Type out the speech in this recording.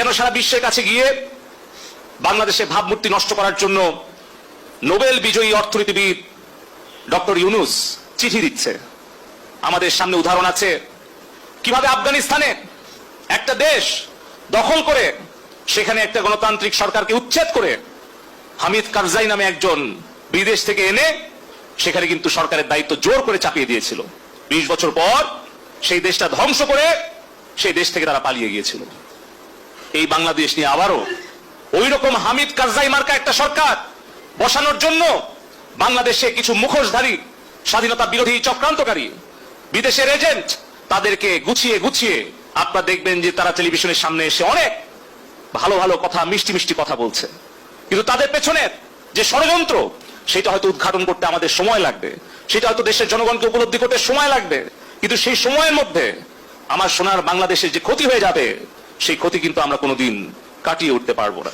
কেন সারা বিশ্বের কাছে গিয়ে বাংলাদেশে ভাবমূর্তি নষ্ট করার জন্য নোবেল বিজয়ী অর্থনীতিবিদ ডক্টর ইউনুস চিঠি দিচ্ছে? আমাদের সামনে উদাহরণ আছে কিভাবে আফগানিস্তানে একটা দেশ দখল করে সেখানে একটা গণতান্ত্রিক সরকারকে উচ্ছেদ করে হামিদ কারজাই নামে একজন বিদেশ থেকে এনে সেখানে কিন্তু সরকারের দায়িত্ব জোর করে চাপিয়ে দিয়েছিল। 20 বছর পর সেই দেশটা ধ্বংস করে সেই দেশ থেকে তারা পালিয়ে গিয়েছিল। এই বাংলাদেশ নিয়ে আবারও ওই রকম হামিদ কারজাই মার্কা একটা সরকার বসানোর জন্য বাংলাদেশে কিছু মুখোশধারী স্বাধীনতা বিরোধী চক্রান্তকারী বিদেশের এজেন্ট তাদেরকে গুছিয়ে গুছিয়ে আপনারা দেখবেন যে তারা টেলিভিশনের সামনে এসে অনেক ভালো ভালো কথা, মিষ্টি মিষ্টি কথা বলছে, কিন্তু তাদের পেছনের যে ষড়যন্ত্র সেটা হয়তো উদ্ঘাটন করতে আমাদের সময় লাগবে, সেটা হয়তো দেশের জনগণকে উপলব্ধি করতে সময় লাগবে, কিন্তু সেই সময়ের মধ্যে আমার সোনার বাংলাদেশের যে ক্ষতি হয়ে যাবে সেই ক্ষতি কিন্তু আমরা কোনোদিন কাটিয়ে উঠতে পারবো না।